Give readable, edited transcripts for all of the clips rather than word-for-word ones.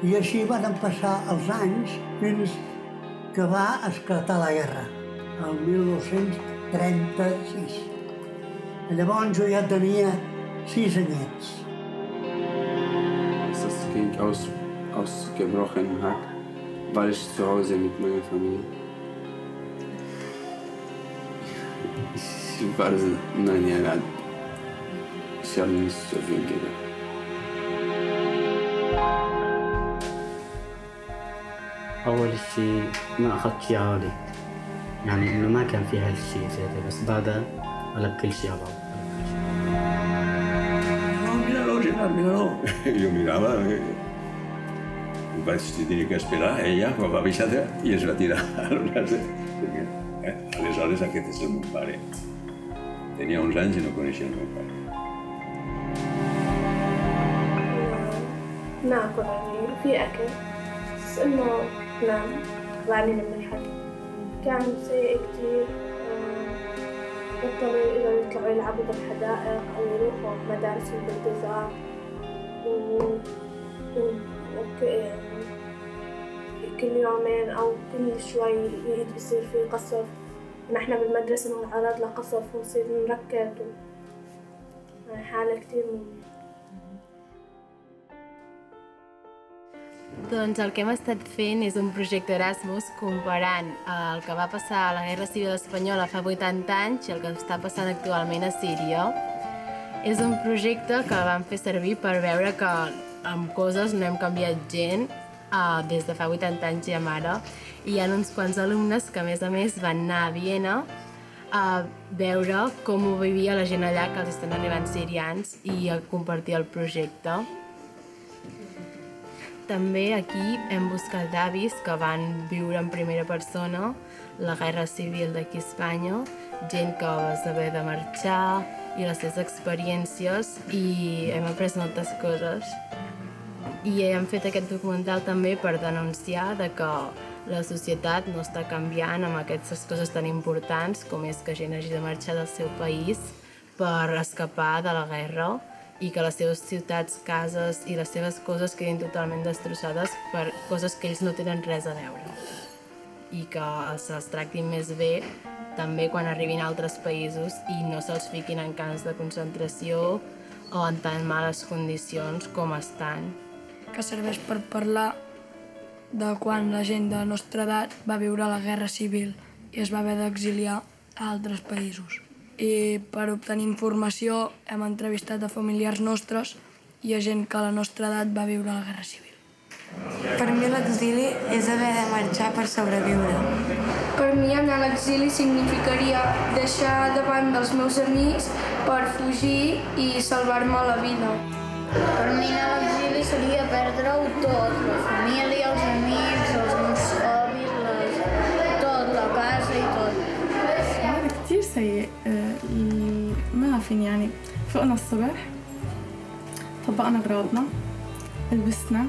I així van passar els anys fins que va esclatar la guerra, el 1936. Llavors jo ja tenia 6 anyets. Das ging ausgebrochen hat, war ich zu Hause mit meiner Familie. Ich war 9 Jahre alt. Ich habe nicht so viel gedacht. أول شيء ما أخذت شغالي، يعني إنه ما كان في هالشيء زي ده، بس بعدها قلب كل شيء على بعض. Míralo. Jo mirava i vaig tenir que esperar ella quan va baixar i es va tirar al braç. Aleshores aquest és el meu pare. Tenia 11 anys i no coneixia el meu pare. ناكل يعني في أكل بس إنه نام طلعني من الحد كان سيء كتير. يضطروا إذا يطلعوا يلعبوا بالحدائق أو يروحوا مدارس بالانتظام كل يومين أو كل شوي بيصير في قصف ونحن بالمدرسة نتعرض لقصف ونصير نركض حالة كتير مؤلمة. Doncs el que hem estat fent és un projecte Erasmus comparant el que va passar a la Guerra Civil Espanyola fa 80 anys i el que està passant actualment a Síria. És un projecte que vam fer servir per veure que amb coses no hem canviat gent des de fa 80 anys i amb ara. I hi ha uns quants alumnes que a més van anar a Viena a veure com ho vivia la gent allà que els estan arribant sirians i a compartir el projecte. També aquí hem buscat avis que van viure en primera persona la guerra civil d'aquí a Espanya, gent que va haver de marxar i les seves experiències i hem après moltes coses. I hem fet aquest documental també per denunciar que la societat no està canviant amb aquestes coses tan importants com és que gent hagi de marxar del seu país per escapar de la guerra i que les seves ciutats, cases i les seves coses quedin totalment destrossades per coses que ells no tenen res a veure. I que se'ls tractin més bé també quan arribin a altres països i no se'ls fiquin en camps de concentració o en tan males condicions com estan. Que serveix per parlar de quan la gent de la nostra edat va viure la Guerra Civil i es va haver d'exiliar a altres països. I per obtenir informació hem entrevistat a familiars nostres i a gent que a la nostra edat va viure la Guerra Civil. Per mi l'exili és haver de marxar per sobreviure. Per mi anar a l'exili significaria deixar davant dels meus amics per fugir i salvar-me la vida. Per mi anar a l'exili seria perdre-ho tot, la família, els amics, els meus hobbies, tot, la casa i tot. هذا كتير سيء. ما عارفين يعني فقنا الصبح طبقنا أغراضنا لبسنا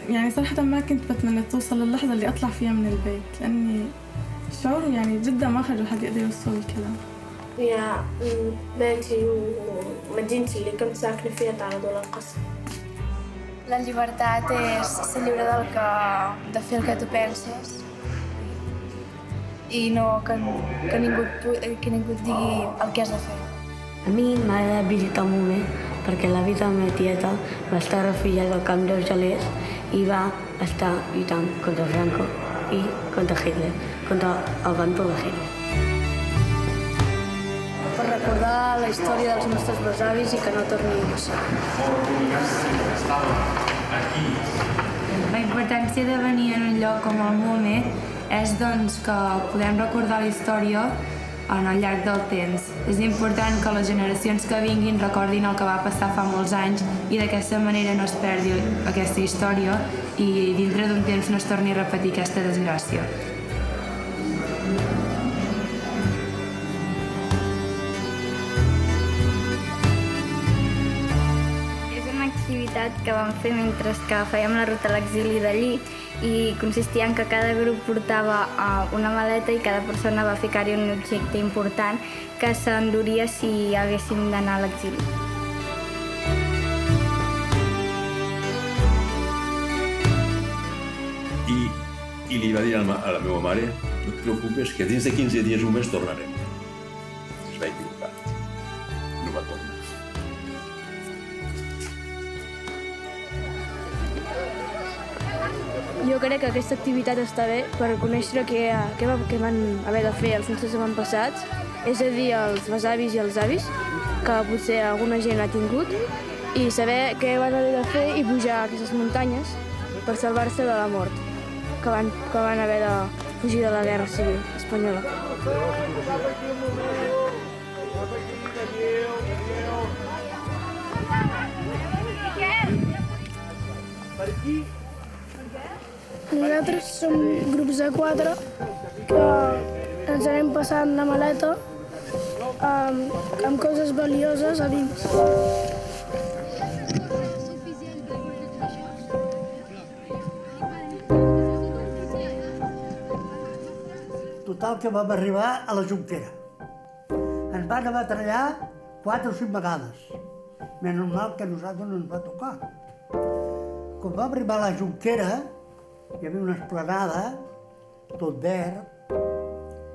يعني صراحة ما كنت بتمنى توصل اللحظة اللي أطلع فيها من البيت لأني شعور يعني جدا ما خلى الواحد يقدر يوصل الكلام. يا بيتي ومدينتي اللي كنت ساكنة فيها تعرضوا للقصف. La llibertat és ser lliure de fer el que tu penses i no que ningú et digui el que has de fer. A mi m'ha agradat visitar el moment perquè l'avi de la meva tieta va estar refugiat al camp d'Argelers i va estar lluitant contra Franco i contra Hitler, contra el bàndol de Hitler. Per recordar la història dels nostres besavis i que no torni a passar. La importància de venir en un lloc com el MUME és doncs que podem recordar la història al llarg del temps. És important que les generacions que vinguin recordin el que va passar fa molts anys i d'aquesta manera no es perdi aquesta història i dintre d'un temps no es torni a repetir aquesta desgràcia. Que vam fer mentre que fèiem la ruta a l'exili d'allí i consistia en que cada grup portava una maleta i cada persona va ficar-hi un objecte important que s'enduria si haguéssim d'anar a l'exili. I li va dir a la meva mare, no et preocupes, que dins de 15 dies o més tornarem. Es va equivocar. No va tornar. Jo crec que aquesta activitat està bé per conèixer què van haver de fer els nostres avantpassats, és a dir, els besavis i els avis, que potser alguna gent ha tingut, i saber què van haver de fer i pujar a aquestes muntanyes per salvar-se de la mort, que van haver de fugir de la Guerra Civil espanyola. Nosaltres som grups de 4 que ens anem passant la maleta amb coses valioses a dins. Total que vam arribar a la Jonquera. Ens van abatrallar 4 o 5 vegades. Menys mal que a nosaltres no ens va tocar. Quan vam arribar a la Jonquera, hi havia una esplanada, tot verd,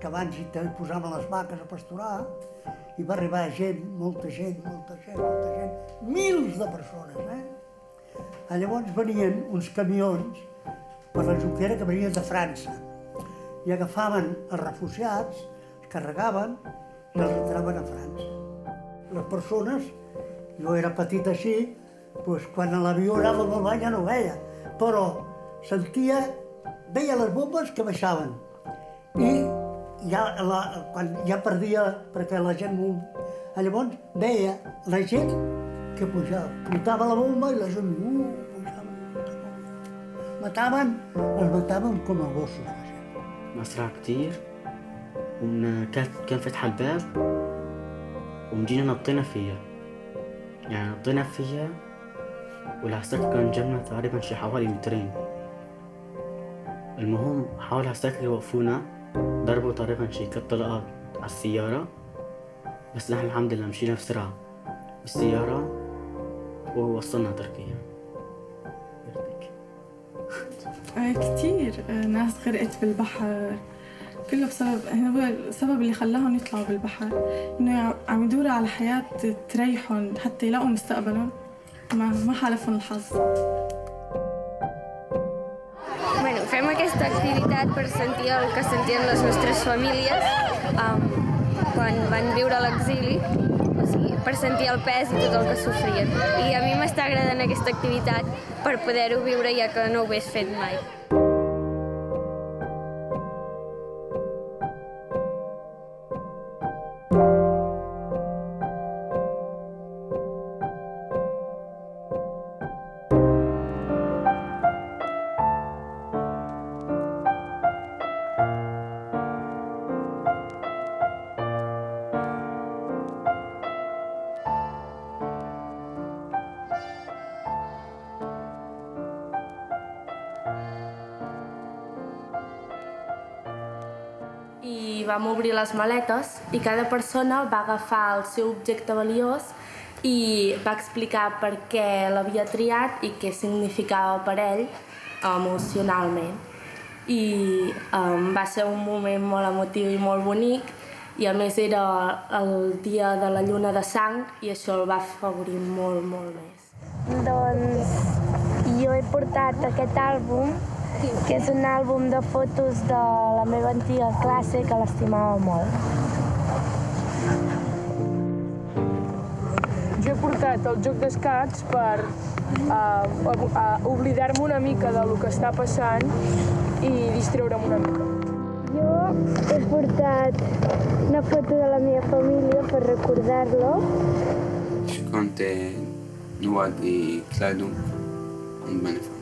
que abans hi posàvem les vaques a pasturar, i va arribar gent, molta gent, mils de persones, Llavors venien uns camions per la Jonquera que venien de França i agafaven els refugiats, els carregaven i els entraven a França. Les persones, jo era petit així, doncs quan a l'avió anava al bany ja no veia, però veia les bombes que baixaven i quan ja perdia, perquè la gent... Llavors veia la gent que pujava, portava la bomba i la gent pujava. Els mataven com a gossos. مسرع كتير كان فتح الباب ومجينا نطينا فيها، يعني نطينا فيها والعساكر كان جنبنا تقريبا شي حوالي مترين. المهم حاول العساكر يوقفونا، ضربوا تقريبا شي 3 طلقات على السيارة، بس نحن الحمد لله مشينا بسرعة بالسيارة ووصلنا تركيا. كتير ناس غرقت بالبحر، كله هو السبب اللي خلاهم يطلعوا بالبحر، انه عم يدوروا على حياة تريحهم حتى يلاقوا مستقبلهم، ما حالفهم الحظ. Bueno, fem aquesta activitat per sentir el que sentien les nostres famílies quan van viure a l'exili, o sigui, per sentir el pes i tot el que sofrien. I a mi m'està agradant aquesta activitat per poder-ho viure ja que no ho hagués fet mai. I vam obrir les maletes i cada persona va agafar el seu objecte valiós i va explicar per què l'havia triat i què significava per ell emocionalment. I va ser un moment molt emotiu i molt bonic, i a més era el dia de la lluna de sang i això el va afavorir molt, molt més. Doncs jo he portat aquest àlbum, que és un àlbum de fotos de la meva antiga classe que l'estimava molt. Jo he portat el joc d'escacs per oblidar-me una mica del que està passant i distreure'm una mica. Jo he portat una foto de la meva família per recordar-lo. Ich konnte nur die Kleidung und meine Familie.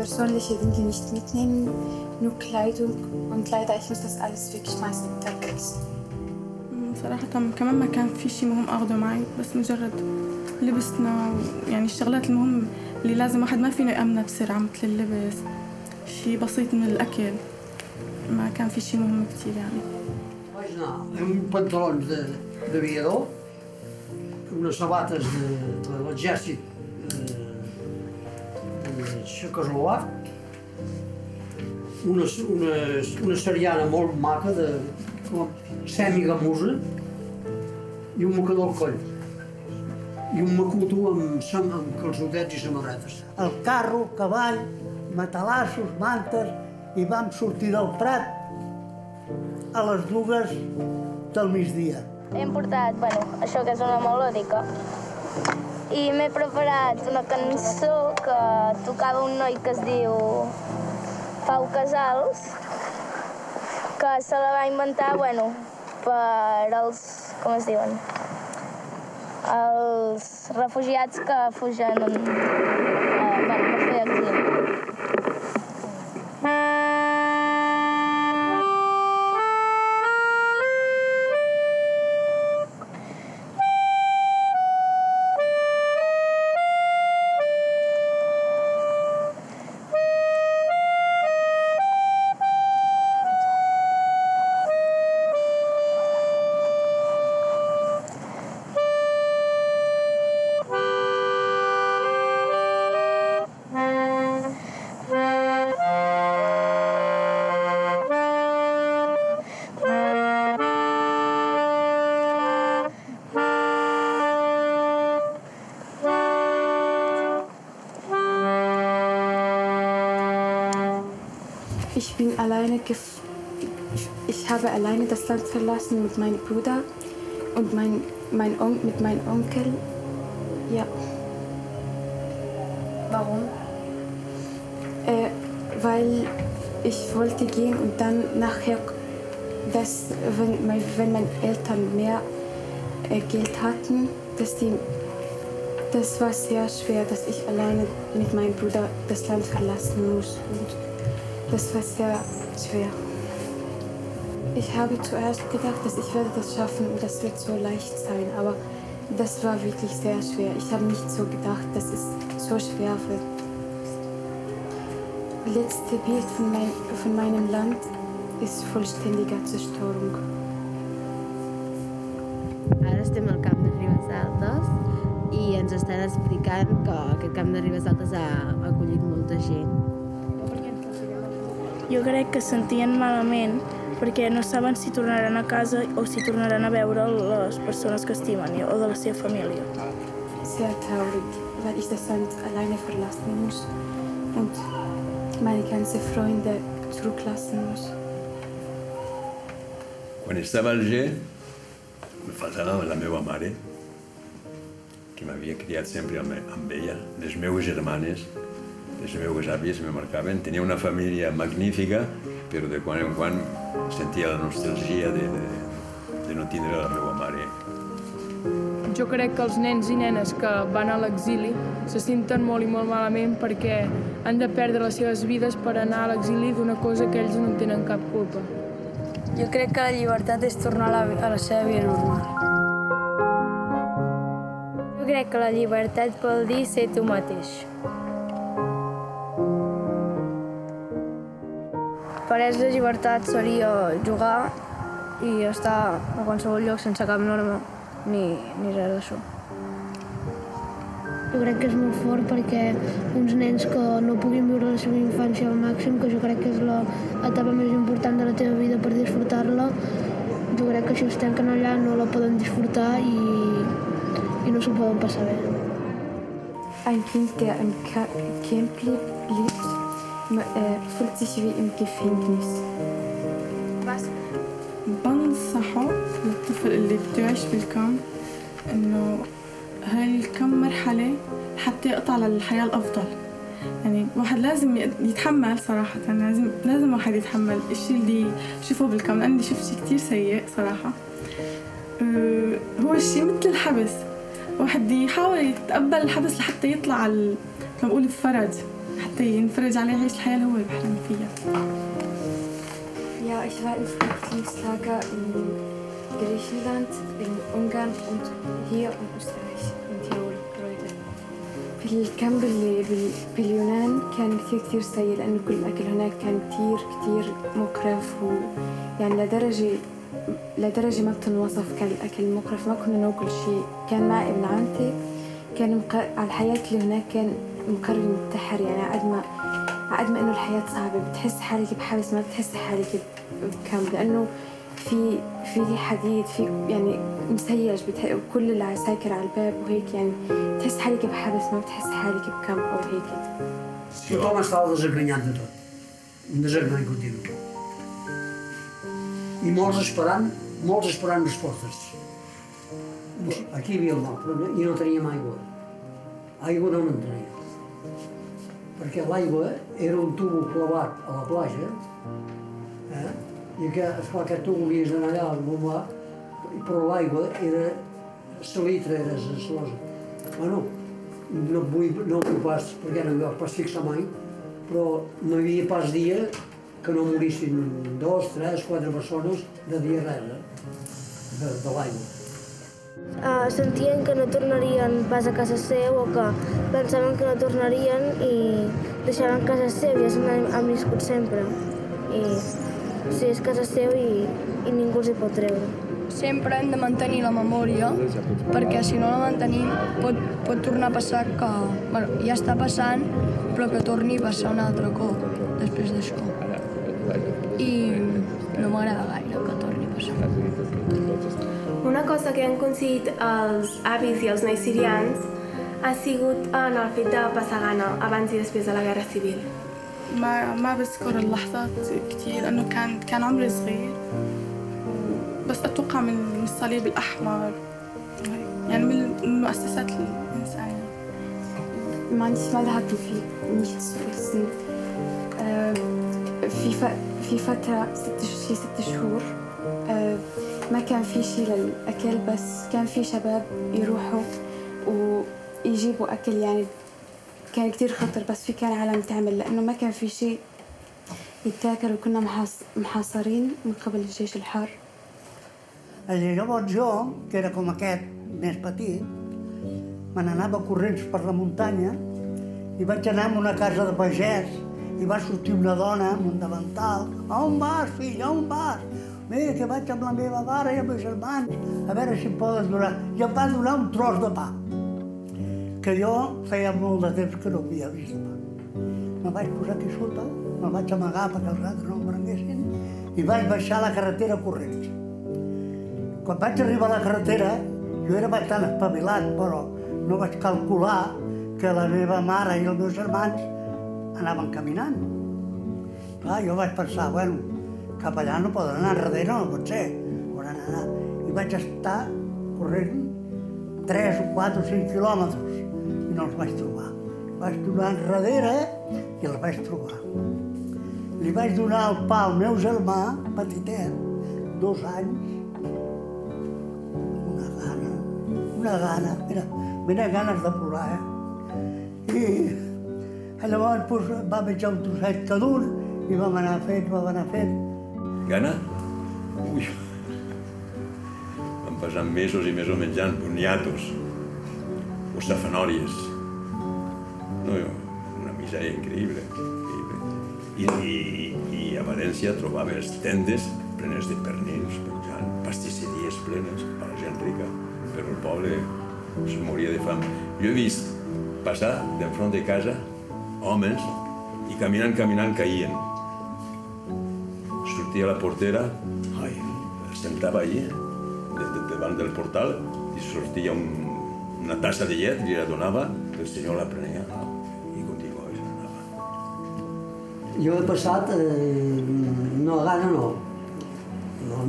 Persönliche Dinge nicht mitnehmen, nur Kleidung, und leider ich muss das alles wegschmeißen unterwegs. صراحة كمان ما كان في شيء مهم أخده معي، بس مجرد لبسنا يعني الشغلات المهم اللي لازم واحد ما فينا يأمنها بسرعة، مثل اللبس، شيء بسيط من الأكل، ما كان في شيء مهم كتير يعني. Pantalons d'aviador, unes sabates de l'exèrcit txecoslovac, una seriana molt maca de semigamusa i un mocador al coll. I un macuto amb calçotets i samarretes. El carro, cavall, matalassos, mantes, i vam sortir del Prat a les 2 del migdia. Hem portat, això que és una melòdica, i m'he preparat una cançó que tocava un noi que es diu Pau Casals, que se la va inventar, per als, com es diuen, els refugiats que fugen per fer exili. Ich habe alleine das Land verlassen mit meinem Bruder und mit meinem Onkel. Ja. Warum? Weil ich wollte gehen und dann nachher, wenn meine Eltern mehr Geld hatten, das war sehr schwer, dass ich alleine mit meinem Bruder das Land verlassen muss. Und das war sehr schwer. Ich habe zuerst gedacht, dass ich werde das schaffen und das wird so leicht sein, aber das war wirklich sehr schwer. Ich habe nicht so gedacht, dass es so schwer wird. Das letzte Bild von meinem Land ist vollständige Zerstörung. Ara estem al camp de Ribesaltes i ens estan explicant que aquest camp de Ribesaltes ha acollit molta gent. Jo crec que es sentien malament perquè no saben si tornaran a casa o si tornaran a veure les persones que estimen o de la seva família. Sehr traurig, weil ich das Land alleine verlassen muss und meine ganzen Freunde zurücklassen muss. Quan estava a Alger, me faltava la meva mare, que m'havia criat sempre amb ella, les meves germanes, les meves àvies me marcaven. Tenia una família magnífica, però de quan en quan sentia la nostalgia de no tindre la meva mare. Jo crec que els nens i nenes que van a l'exili se senten molt i molt malament perquè han de perdre les seves vides per anar a l'exili d'una cosa que ells no en tenen cap culpa. Jo crec que la llibertat és tornar a la seva vida normal. Jo crec que la llibertat vol dir ser tu mateix. Per ells la llibertat seria jugar i estar a qualsevol lloc sense cap norma ni res d'això. Jo crec que és molt fort perquè uns nens que no puguin viure la seva infància al màxim, que jo crec que és l'etapa més important de la teva vida per disfrutar-la, jo crec que si es tanquen allà no la poden disfrutar i no s'ho poden passar bé. Ein Kind, der im Camp lebt, fühlt sich wie im Gefängnis. بنصحه للطفل اللي بده يعيش بالكامب إنه هاي الكم مرحلة حتى يقطع للحياة الأفضل. يعني واحد لازم يتحمل صراحة، لازم واحد يتحمل الشيء اللي شوفه بالكامب، لأني شفت شيء كتير سيء صراحة. هو الشيء مثل الحبس، واحد يحاول يتقبل الحبس لحتى يطلع كما بقول بفرج، حتى ينفرج عليه يعيش الحياة اللي هو بحلم فيها. Ja, ich war im Flüchtlingslager in Griechenland, in Ungarn und hier in Österreich, in Tirol, Reude. في الكامب اللي باليونان كان كتير سيء لأنه كل الأكل هناك كان كتير مقرف يعني لدرجة ما بتنوصف. كان الأكل مقرف، ما كنا ناكل شيء. كان معي ابن عمتي كان على الحياة اللي هناك كان مقرر ينتحر، يعني قد ما قد ما إنه الحياة صعبة بتحس حالك بحبس، ما بتحس حالك بكامب، لأنه في حديد، في يعني مسيج، وكل العساكر على الباب وهيك، يعني بتحس حالك بحبس، ما بتحس حالك بكامب أو هيك. Tothom estava desenganyat de tot, un desengany continu. I molts esperant respostes. Aquí hi havia el mar, però no teníem aigua. Aigua no en teníem. Perquè l'aigua era un tubo clavat a la platja, i que, esclar, aquest tubo havies d'anar allà a bombar, però l'aigua era salitre, era salosa. Bueno, no vull pas, perquè no hi vaig pas fixar mai, però no hi havia pas dia que no morissin 2, 3, 4 persones de diarrea, de l'aigua. Sentien que no tornarien pas a casa seu o que pensaven que no tornarien i deixaven casa seu i han viscut sempre. I sí, és casa seu i ningú els hi pot treure. Sempre hem de mantenir la memòria, perquè si no la mantenim pot tornar a passar que... Bueno, ja està passant, però que torni a passar un altre cop després d'això. I no m'agrada gaire que torni a passar. Una cosa que han aconseguit els avis i els nois sirians ha sigut en el fet de passar gana abans i després de la Guerra Civil. ما بذكر اللحظات كثير لأنه كان عمري صغير، بس أتوقع من الصليب الأحمر، يعني من المؤسسات الإنسانية. Manchmal hatten wir nichts zu essen. في فترة 6 شهور ما كان في شيء للأكل، بس كان في شباب يروحوا ويجيبوا أكل، يعني كان كتير خطر، بس في كان عالم تعمل لأنه ما كان في شيء يتاكل وكنا محاصرين من قبل الجيش الحار. Llavors jo, que era com aquest, més petit, me n'anava corrents per la muntanya i vaig anar a una casa de pagès i va sortir una dona amb un davantal. On vas, fill, on vas? Mira, que vaig amb la meva mare i amb els germans, a veure si em poden donar. I em va donar un tros de pa, que jo feia molt de temps que no havia vist pa. Me vaig posar aquí sota, me vaig amagar perquè els altres no em prenguessin i vaig baixar la carretera corrents. Quan vaig arribar a la carretera, jo era bastant espavilat, però no vaig calcular que la meva mare i els meus germans anaven caminant. Clar, jo vaig pensar, bueno, cap allà no poden anar, darrere no pot ser, hauran d'anar. I vaig estar corrent 3 o 4 o 5 quilòmetres i no els vaig trobar. Vaig tornar enrere i els vaig trobar. Li vaig donar el pa al meu germà, petitet, 2 anys, una gana, mira ganes de plorar, I llavors va menjar un trosset cada un i vam anar fent. Gana? Ui! Vam passar mesos i mesos menjant boniatos o safanòries. No, una misèria increïble. I a València trobaves tendes plenes de pernils, menjant pastisseries plenes per la gent rica, però el poble se moria de fam. Jo he vist passar d'enfront de casa homes i caminant caïen. Sortia a la portera, es sentava allí, davant del portal, i sortia una tassa de llet, li la donava, el senyor la prenia i continuava i s'anava. Jo he passat, no, gana no.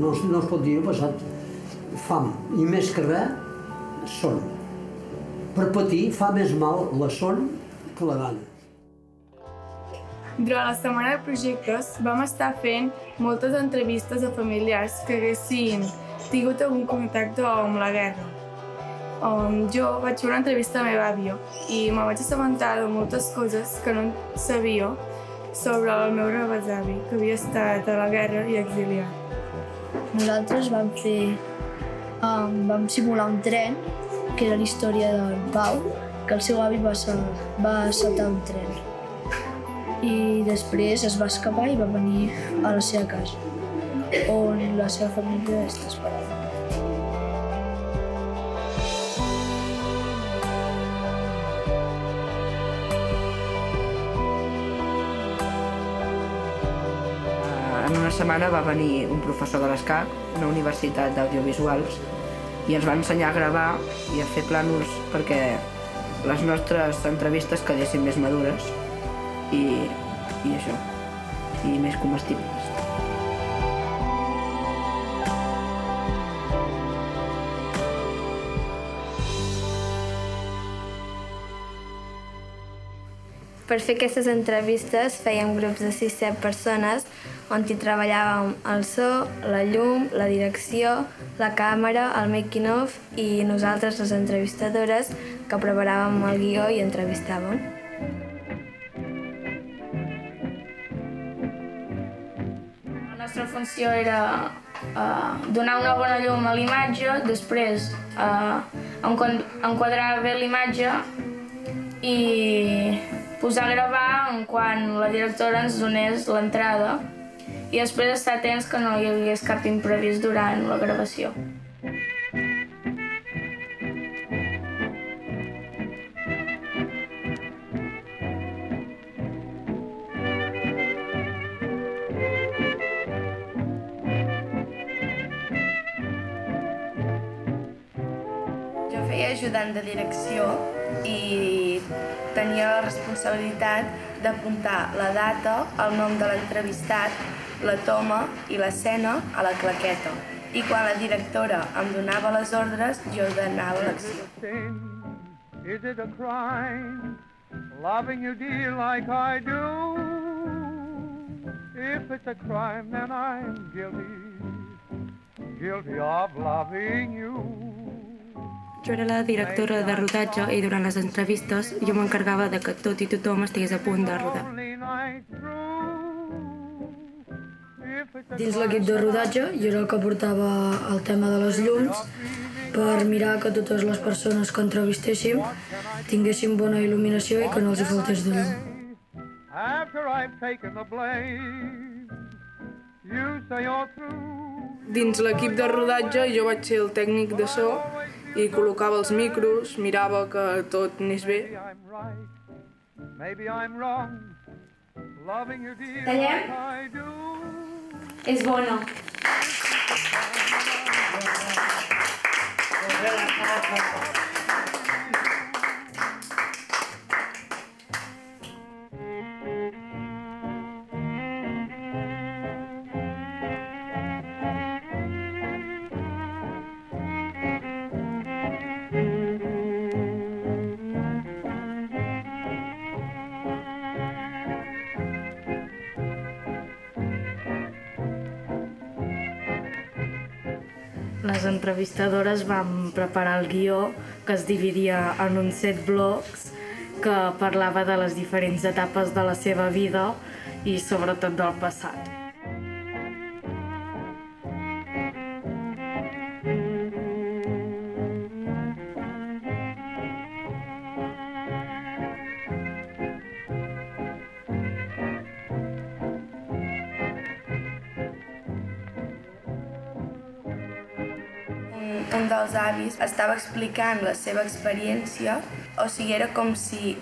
No es pot dir, he passat fam, i més que res, son. Per patir fa més mal la son que la gana. Durant la setmana de projectes vam estar fent moltes entrevistes a familiars que haguessin tingut algun contacte amb la guerra. Jo vaig fer una entrevista a la meva àvia i me vaig assabentar de moltes coses que no sabia sobre el meu rebesavi, que havia estat a la guerra i exiliat. Nosaltres vam simular un tren, que era la història del Pau, que el seu avi va saltar un tren. I després es va escapar i va venir a la seva casa, on la seva família està esperant. en una setmana va venir un professor de l'ESCAC, una universitat d'audiovisuals, i ens va ensenyar a gravar i a fer plànols perquè les nostres entrevistes quedessin més madures i això, i més comestibles. Per fer aquestes entrevistes fèiem grups de 6-7 persones on hi treballàvem el so, la llum, la direcció, la càmera, el making-of i nosaltres, les entrevistadores, que preparàvem el guió i entrevistàvem. La nostra funció era donar una bona llum a l'imatge, després enquadrar bé l'imatge i posar a gravar quan la directora ens donés l'entrada i després estar atents que no hi hagués cap imprevist durant la gravació. Jo feia ajudant de direcció i tenia la responsabilitat d'apuntar la data, el nom de l'entrevistat, la toma i l'escena a la claqueta. I quan la directora em donava les ordres, jo ordenava l'acció. Is it a crime loving you dear like I do? If it's a crime, then I'm guilty of loving you. Jo era la directora de rodatge i durant les entrevistes jo m'encarregava de que tot i tothom estigués a punt de rodar. Dins l'equip de rodatge jo era el que portava el tema de les llums per mirar que totes les persones que entrevistéssim tinguessin bona il·luminació i que no els hi faltés de llum. Dins l'equip de rodatge jo vaig ser el tècnic de so i col·locava els micros, mirava que tot anés bé. Tallem? És bona. Les entrevistadores vam preparar el guió, que es dividia en uns 7 blocs, que parlava de les diferents etapes de la seva vida i sobretot del passat. Un dels avis estava explicant la seva experiència, o sigui, era com si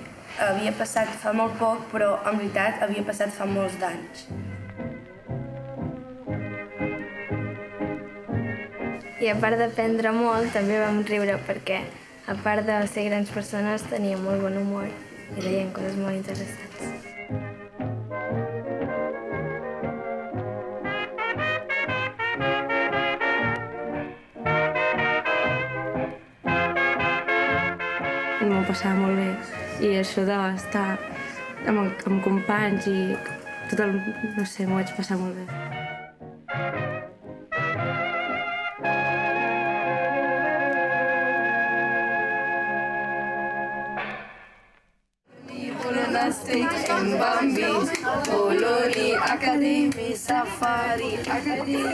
havia passat fa molt poc, però en veritat havia passat fa molts d'anys. I a part d'aprendre molt, també vam riure perquè, a part de ser grans persones, teníem molt bon humor i deien coses molt interessants. M'ho passava molt bé i això d'estar amb companys i tot el... no sé, m'ho vaig passar molt bé. Poloni, Academy, Safari, Academy.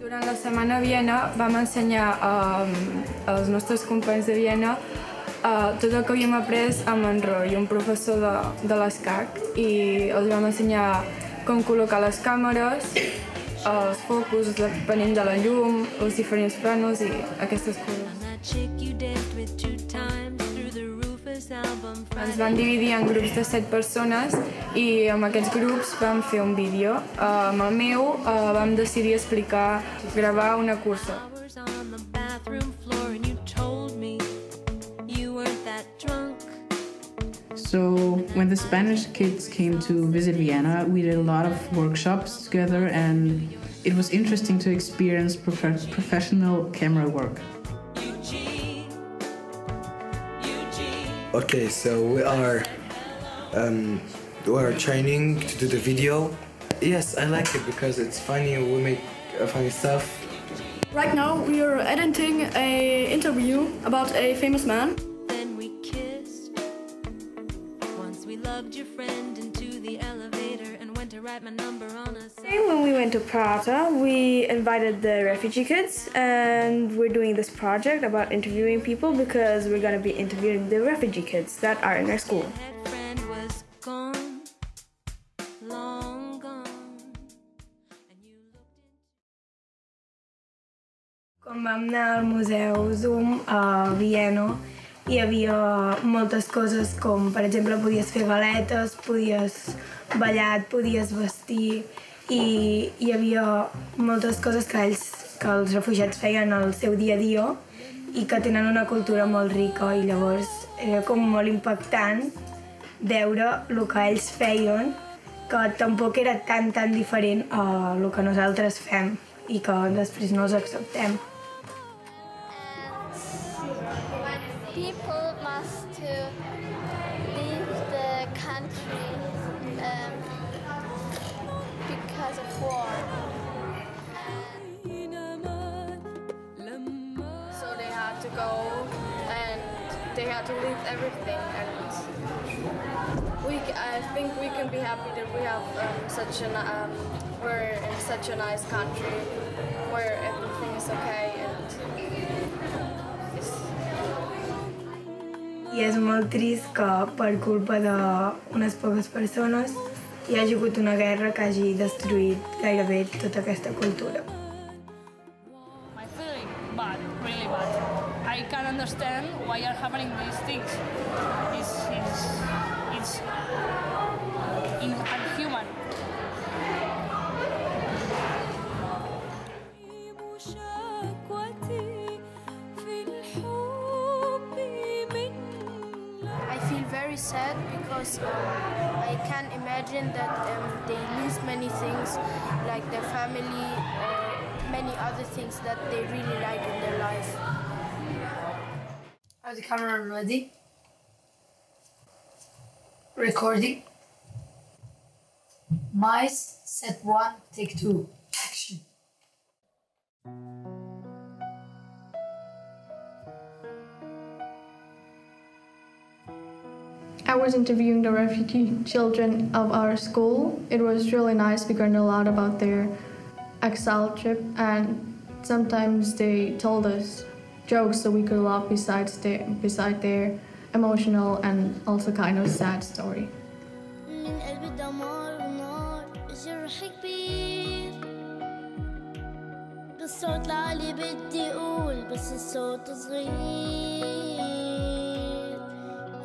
Durant la setmana a Viena vam ensenyar als nostres companys de Viena tot el que havíem après amb en Roy, un professor de l'ESCAC, i els vam ensenyar com col·locar les càmeres, els focus depenent de la llum, els diferents plànols i aquestes coses. Ens van dividir en grups de 7 persones i amb aquests grups vam fer un vídeo. Amb el meu vam decidir gravar una cursa. So when the Spanish kids came to visit Vienna, we did a lot of workshops together, and it was interesting to experience professional camera work. Okay, so we are training to do the video. Yes, I like it because it's funny. We make funny stuff. Right now we are editing an interview about a famous man. Then we kissed. Once we lugged your friend into the elevator and went to write my number on a sign. When we went to Prato, we invited the refugee kids, and we're doing this project about interviewing people because we're going to be interviewing the refugee kids that are in our school. Quan vam anar al Museu Zoom a Viena, hi havia moltes coses com, per exemple, podies fer galetes, podies ballar, podies vestir, i hi havia moltes coses que els refugiats feien al seu dia a dia i que tenen una cultura molt rica, i llavors era com molt impactant veure el que ells feien, que tampoc era tan diferent a el que nosaltres fem i que després no els acceptem. People must leave the country because of war. So they had to go and they had to leave everything, and I think we can be happy that we have we're in such a nice country where everything is okay and I és molt trist que per culpa d'unes poques persones hi hagi hagut una guerra que hagi destruït gairebé tota aquesta cultura. My feeling bad, really bad. I can't understand why are happening these things. It's inhuman. Very sad because I can imagine that they lose many things like their family or many other things that they really like in their life. Are the camera ready? Recording. Mice, set 1, take 2, action. I was interviewing the refugee children of our school. It was really nice. We learned a lot about their exile trip, and sometimes they told us jokes so we could laugh beside their emotional and also kind of sad story.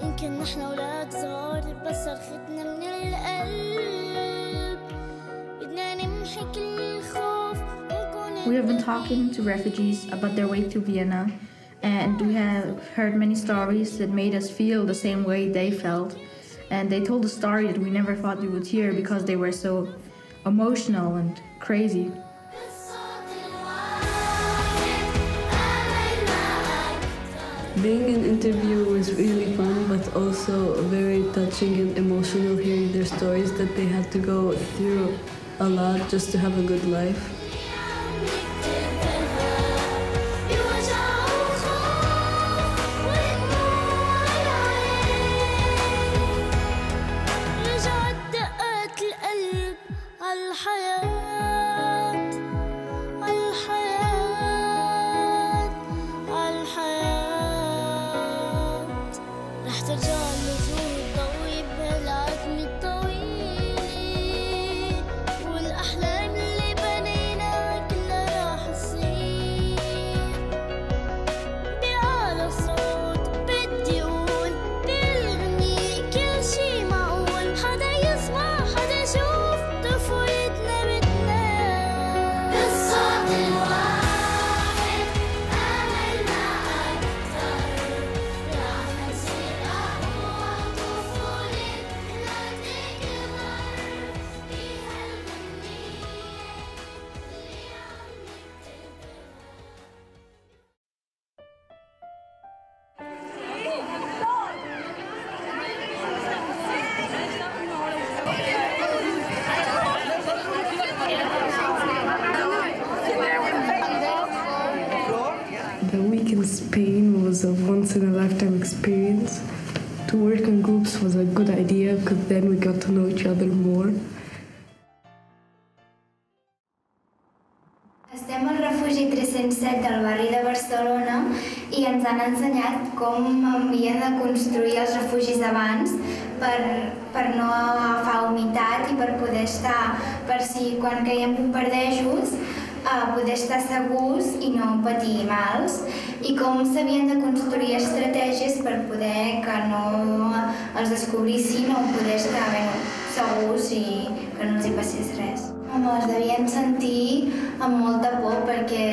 يمكن نحن أولاد صغار بس صرختنا من القلب بدنا نمحي كل الخوف. We have been talking to refugees about their way to Vienna, and we have heard many stories that made us feel the same way they felt. And they told a story that we never thought we would hear because they were so emotional and crazy. Being an interview was really fun, but also very touching and emotional, hearing their stories that they had to go through a lot just to have a good life. والأحلام اللي بنينا good idea because then we got to know each other more. Estem al refugi 307 del barri de Barcelona i ens han ensenyat com havien de construir els refugis abans per no agafar humitat i per poder estar, per si quan caiem bombardejos, poder estar segurs i no patir mals, i com s'havien de construir estratègies per poder que no els descobrissin o poder estar segurs i que no els hi passés res. Es devien sentir amb molta por perquè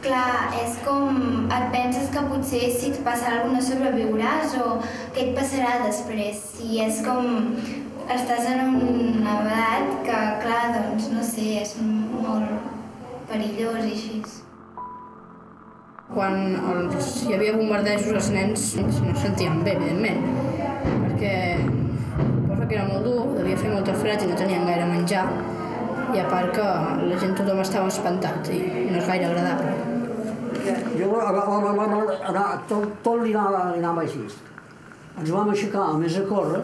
clar, és com et penses que potser si et passa alguna cosa sobreviuràs o què et passarà després. I és com estàs en una edat que, clar, doncs no sé, és molt perillós i així. Quan hi havia bombardejos els nens no es sentien bé, evidentment, perquè suposo que era molt dur, devia fer molt fred i no tenien gaire menjar, i a part que la gent tothom estava espantat i no és gaire agradable. Jo tot li anava així. Ens vam aixecar a més a córrer,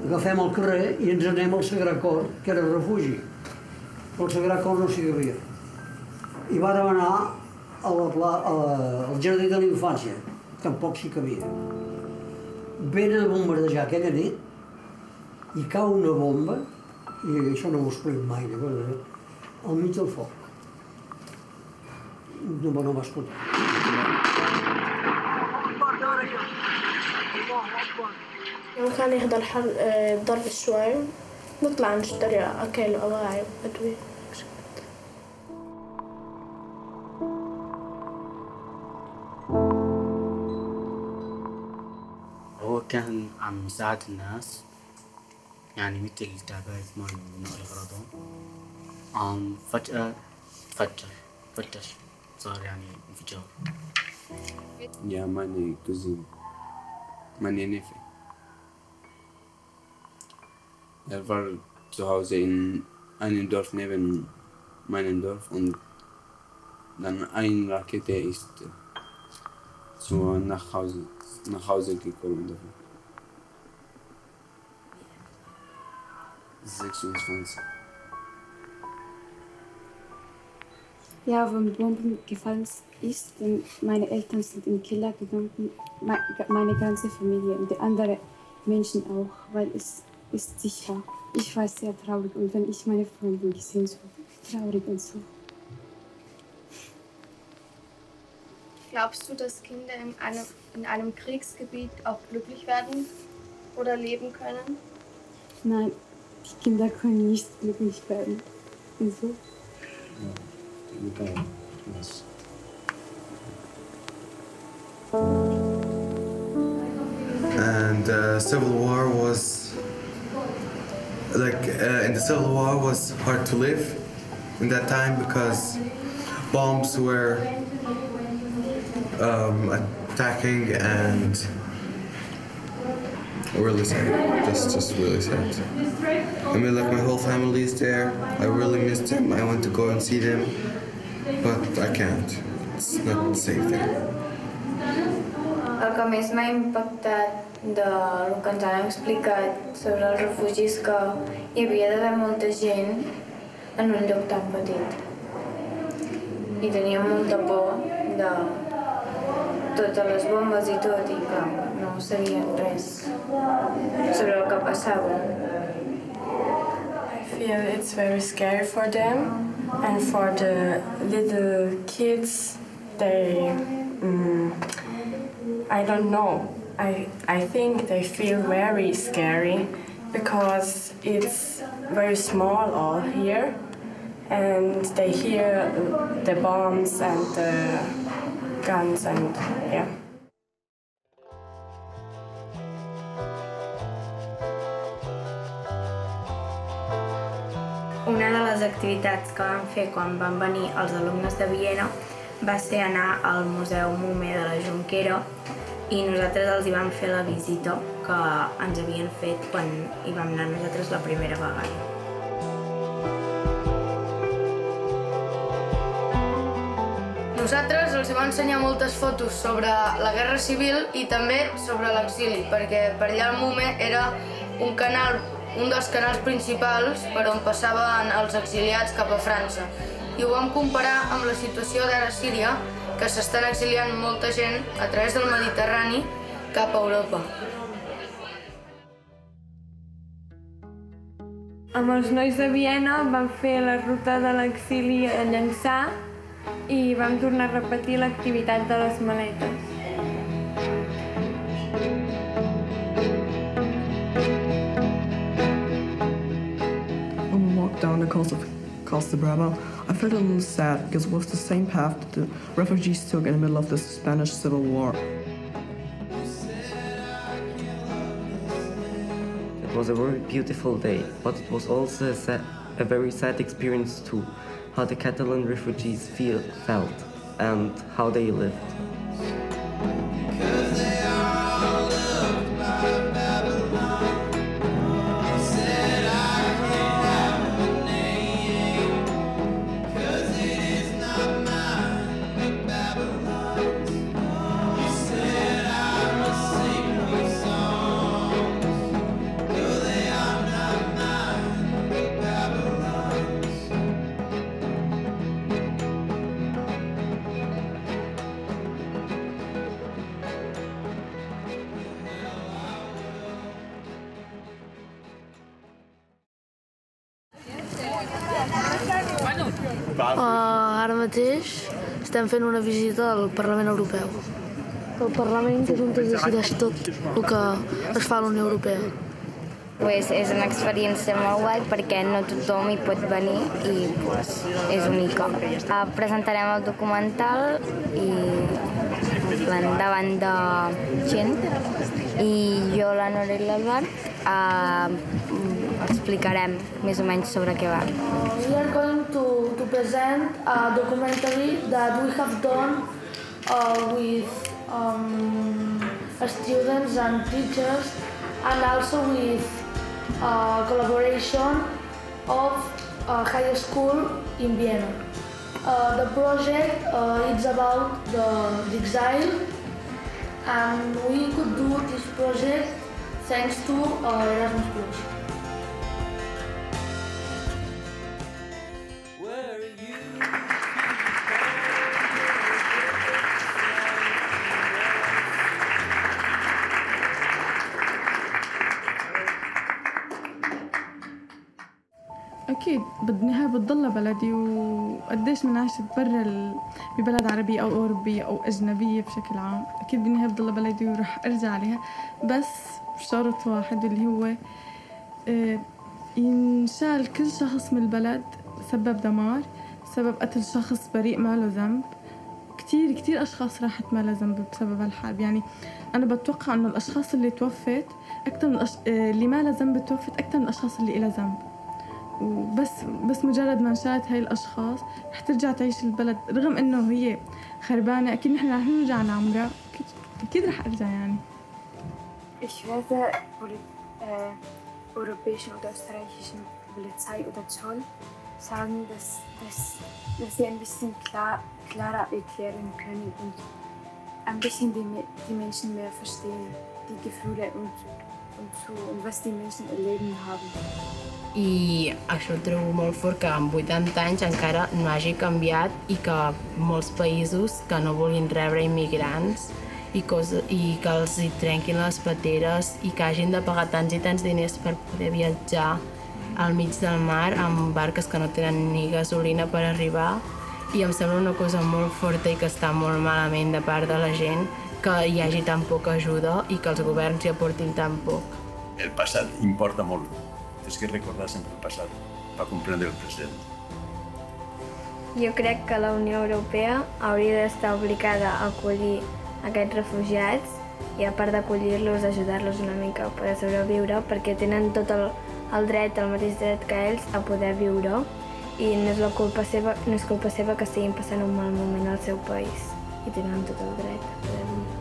agafem el carrer i ens anem al Sagrat Cor, que era el refugi. Al Sagrat Cor no s'hi havia. I vàrem anar al jardí de la infància, tampoc s'hi cabia. Venen a bombardejar aquella nit i cau una bomba, i això no m'ho explico mai, al mig del foc. No va escoltar. لما كان يهدى الضرب شوي نطلع نشتري أكل أواعي وأدوية. هو كان عم يساعد الناس يعني مثل تعبئة مي ونقل أغراضهم فجأة فتش صار يعني انفجار. Ja, meine Cousine, meine Neffe. Er war zu Hause in einem Dorf neben meinem Dorf und dann eine Rakete ist nach Hause gekommen. 26. Ja, wenn Bomben gefallen ist, denn meine Eltern sind im Keller gegangen, meine ganze Familie und die anderen Menschen auch, weil es ist sicher. Ich war sehr traurig und wenn ich meine Freundin gesehen so traurig und so. Glaubst du, dass Kinder in einem Kriegsgebiet auch glücklich werden oder leben können? Nein, die Kinder können nicht glücklich werden. Und so? Yes. And Civil War was in the Civil War was hard to live in that time because bombs were attacking and really sad, just really sad. I mean, like my whole family is there. I really miss them. I want to go and see them, but I can't. It's not safe there. El que més m'ha impactat del que ens han explicat sobre els refugis que hi havia d'haver molta gent en un lloc tan petit. I teníem molta por de totes les bombes i tot, i que no sabien res sobre el que passava. I feel it's very scary for them, and for the little kids, I don't know. I think they feel very scary because it's very small all here, and they hear the bombs and the guns and yeah. Una de les activitats que vam fer quan van venir els alumnes de Viena va ser anar al Museu Mume de la Jonquera i nosaltres els hi vam fer la visita que ens havien fet quan hi vam anar nosaltres la primera vegada. Nosaltres els va ensenyar moltes fotos sobre la Guerra Civil i també sobre l'exili, perquè per allà el MUME era un dels canals principals per on passaven els exiliats cap a França. I ho vam comparar amb la situació d'ara a Síria, que s'estan exiliant molta gent a través del Mediterrani cap a Europa. Amb els nois de Viena vam fer la ruta de l'exili a Llançà i vam tornar a repetir l'activitat de les maletes. When we walked down the coast of Costa Brava, I felt a little sad because it was the same path that the refugees took in the middle of the Spanish Civil War. It was a very beautiful day, but it was also a very sad experience too, how the Catalan refugees felt and how they lived. Ara mateix estem fent una visita al Parlament Europeu. El Parlament és on es decideix tot el que es fa a la Unió Europea. És una experiència molt guai perquè no tothom hi pot venir i és única. Presentarem el documental davant de gent i jo, la Nora i l'Albert explicarem més o menys sobre què va. We are going to present a documentary that we have done with students and teachers and also with collaboration of a high school in Vienna. The project is about the exile, and we could do this project thanks to Erasmus+. أكيد بالنهاية بتضل بلدي وقديش من عشت برا ببلد عربي أو أوروبية أو أجنبية بشكل عام أكيد بالنهاية بتضل بلدي ورح أرجع عليها بس بشرط واحد اللي هو ينشال كل شخص من البلد سبب دمار سبب قتل شخص بريء ما له ذنب كتير أشخاص راحت ما لها ذنب بسبب هالحرب يعني أنا بتوقع إنه الأشخاص اللي توفت أكثر من اللي ما لها ذنب توفت أكثر من الأشخاص اللي إلها ذنب وبس مجرد ما انشالت هاي الأشخاص رح ترجع تعيش البلد رغم إنه هي خربانة أكيد نحن رح نرجع نعمرها أكيد رح أرجع يعني. Ich werde europäischen oder österreichischen Polizei oder Zoll sagen, dass sie ein bisschen klarer erklären können und ein bisschen die Menschen mehr verstehen, die Gefühle und was die Menschen erleben haben. I això ho trobo molt fort que en 80 anys encara no hagi canviat i que molts països que no vulguin rebre immigrants i que els hi trenquin les pateres i que hagin de pagar tants i tants diners per poder viatjar al mig del mar amb barques que no tenen ni gasolina per arribar i em sembla una cosa molt forta i que està molt malament de part de la gent que hi hagi tan poca ajuda i que els governs hi aportin tan poc. El passat importa molt. És que recordar sempre el passat per comprendre el present. Jo crec que la Unió Europea hauria d'estar obligada a acollir aquests refugiats i a part d'acollir-los, ajudar-los una mica a poder sobreviure perquè tenen tot el dret, el mateix dret que ells a poder viure i no és culpa seva que estiguin passant un mal moment al seu país i tenen tot el dret a poder viure.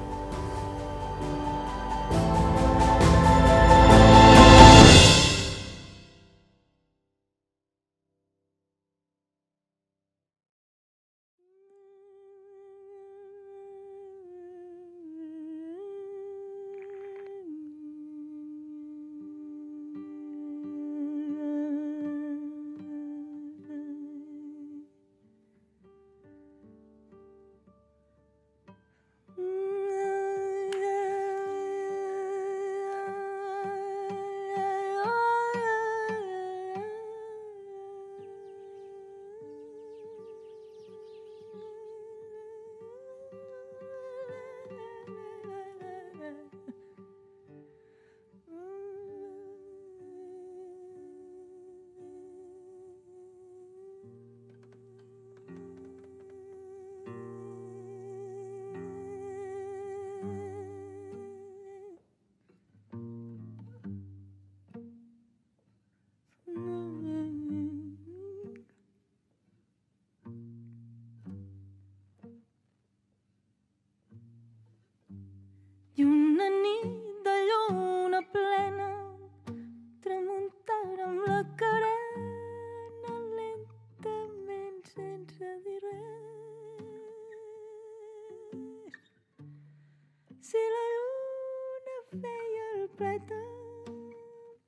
completa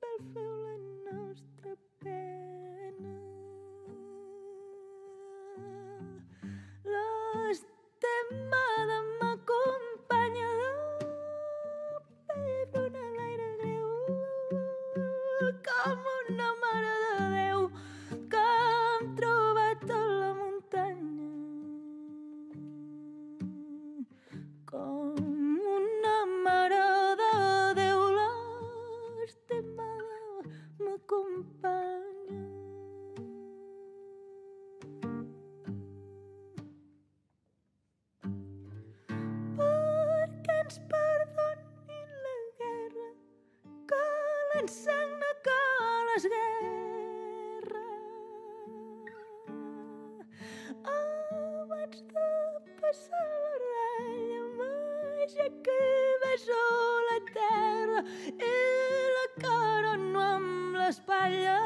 per fer la nostra pena. L'estemada m'acompanya per donar l'aire greu com una mare de Déu que hem trobat a la muntanya. Com una mare de Déu, l'estemada m'acompanya. Perquè ens perdonin la guerra, que l'ensagna que les guerres. Abans de passar la ratlla m'aixeco i beso la terra i la cara no amb l'espatlla.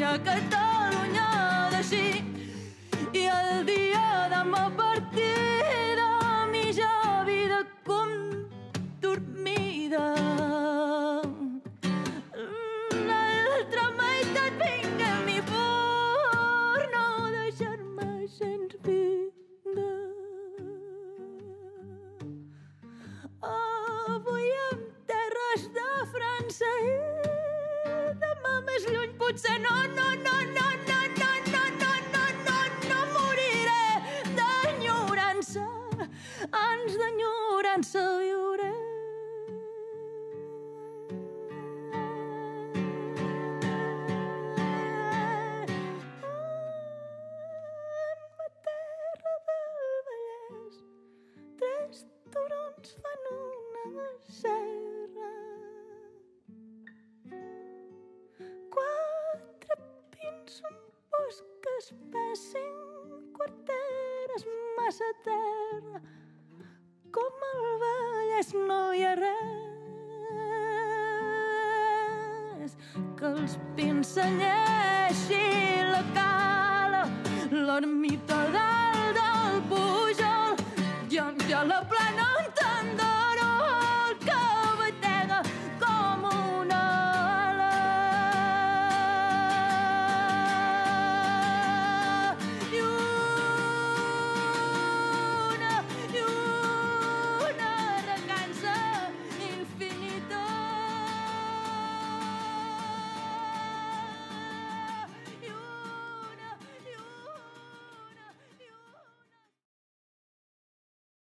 A Catalunya d'ací i el dia demà partida mitja vida com dormida. L'altra meitat vinga a mi per no deixar-me sense vida. Avui en terres de França i demà més lluny potser no moriré d'enyorança, ans d'enyorança viuré. En ma terra del Vallès, 3 turons fan una serra. 4 pins, un bosc espès, 5 quarteres, massa terra. Com al Vallès no hi ha res que els pins senyeixi la cala, l'ermita dalt del Pujol i a la plana